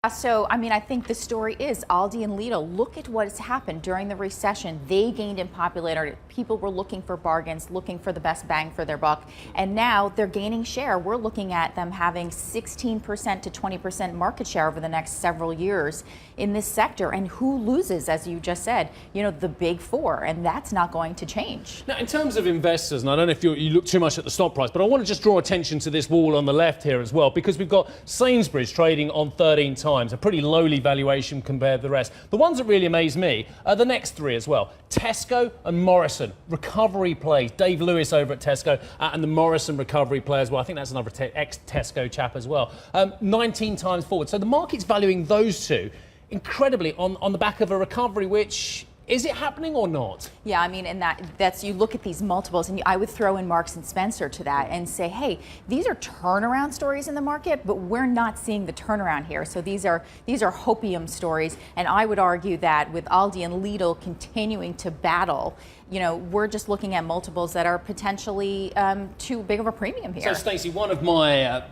So, I mean, I think the story is Aldi and Lidl. Look at what has happened during the recession. They gained in popularity. People were looking for bargains, looking for the best bang for their buck. And now they're gaining share. We're looking at them having 16% to 20% market share over the next several years in this sector. And who loses, as you just said, the big four. And that's not going to change. Now, in terms of investors, and I don't know if you look too much at the stock price, but I want to just draw attention to this wall on the left here as well, because we've got Sainsbury's trading on 13 times. A pretty lowly valuation compared to the rest. The ones that really amaze me are the next three as well. Tesco and Morrison, recovery plays. Dave Lewis over at Tesco and the Morrison recovery play as well. I think that's another ex-Tesco chap as well. 19 times forward. So the market's valuing those two incredibly on the back of a recovery, which... Is it happening or not? Yeah, I mean, and that's you look at these multiples, and I would throw in Marks and Spencer to that and say, hey, these are turnaround stories in the market, but we're not seeing the turnaround here. So these are hopium stories, and I would argue that with Aldi and Lidl continuing to battle, we're just looking at multiples that are potentially too big of a premium here. So, Stacey, one of my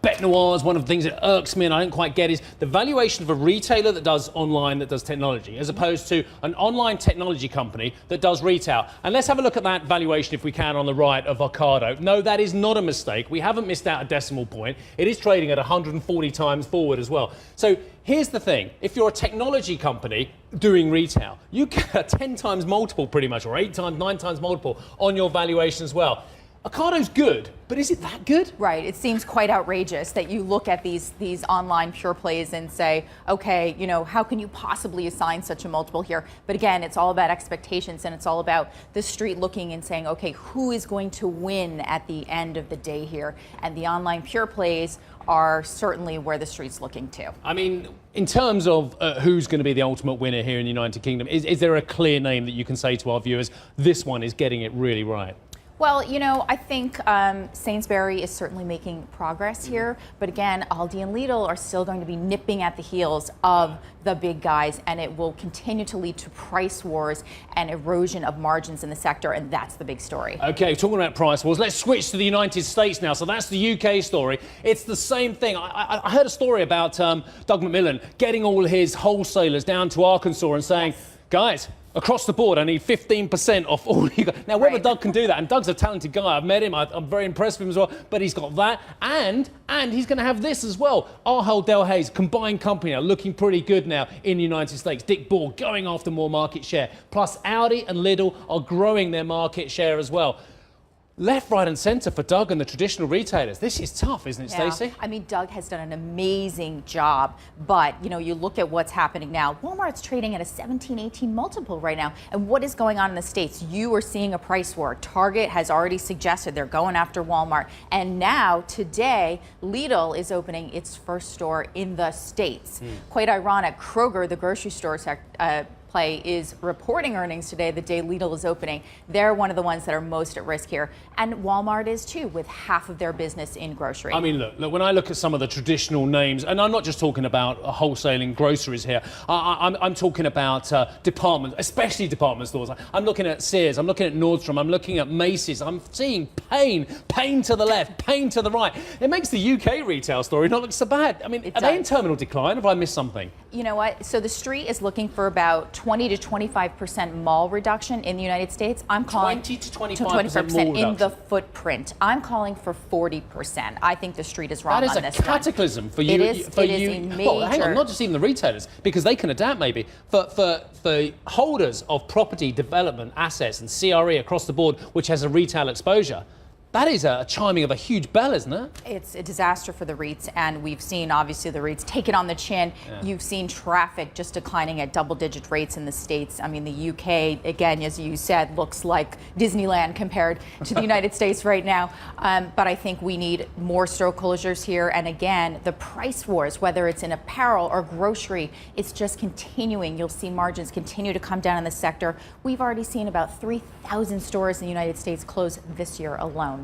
bet noirs, one of the things that irks me and I don't quite get is the valuation of a retailer that does online, that does technology, as opposed to an online technology company that does retail. And let's have a look at that valuation, if we can, on the right of Ocado. No, that is not a mistake. We haven't missed out a decimal point. It is trading at 140 times forward as well. So here's the thing. If you're a technology company doing retail, you get a 10 times multiple pretty much, or 8 times, 9 times multiple on your valuation as well. Ocado's good, but is it that good? Right. It seems quite outrageous that you look at these online pure plays and say, okay, how can you possibly assign such a multiple here? But again, it's all about expectations, and it's all about the street looking and saying, okay, who is going to win at the end of the day here? And the online pure plays are certainly where the street's looking to. I mean, in terms of who's going to be the ultimate winner here in the United Kingdom, is there a clear name that you can say to our viewers, this one is getting it really right? Well, I think Sainsbury is certainly making progress here. But again, Aldi and Lidl are still going to be nipping at the heels of the big guys, and it will continue to lead to price wars and erosion of margins in the sector, and that's the big story. Okay, talking about price wars, let's switch to the United States now. So that's the UK story. It's the same thing. I heard a story about Doug McMillan getting all his wholesalers down to Arkansas and saying, guys, across the board, I need 15% off all you got. Now, whether Doug can do that, and Doug's a talented guy, I've met him, I'm very impressed with him as well, but he's got that, and he's going to have this as well. Ahold Delhaize, combined company now, looking pretty good now in the United States. Dick Ball going after more market share. Plus, Aldi and Lidl are growing their market share as well. Left, right and centre for Doug and the traditional retailers. This is tough, isn't it, yeah. Stacey? I mean, Doug has done an amazing job, but, you look at what's happening now. Walmart's trading at a 17, 18 multiple right now. And what is going on in the States? You are seeing a price war. Target has already suggested they're going after Walmart. And now, today, Lidl is opening its first store in the States. Quite ironic. Kroger, the grocery store play, is reporting earnings today, the day Lidl is opening. They're one of the ones that are most at risk here. And Walmart is too, with half of their business in grocery. I mean, look, when I look at some of the traditional names, and I'm not just talking about wholesaling groceries here, I'm talking about departments, especially department stores. I'm looking at Sears, I'm looking at Nordstrom, I'm looking at Macy's. I'm seeing pain to the left, pain to the right. It makes the UK retail story not look so bad. I mean, are they in terminal decline? Have I missed something? You know what? So the street is looking for about 20 to 25% mall reduction in the United States. I'm calling 20 to 25% in the footprint. I'm calling for 40%. I think the street is wrong on this one. That is a cataclysm for you. It is a major... Well, hang on, not just even the retailers, because they can adapt maybe. For holders of property development assets and CRE across the board, which has a retail exposure, that is a chiming of a huge bell, isn't it? It's a disaster for the REITs, and we've seen, obviously, the REITs take it on the chin. Yeah. You've seen traffic just declining at double-digit rates in the States. I mean, the UK, again, as you said, looks like Disneyland compared to the United States right now. But I think we need more store closures here. And again, the price wars, whether it's in apparel or grocery, it's just continuing. You'll see margins continue to come down in the sector. We've already seen about 3,000 stores in the United States close this year alone.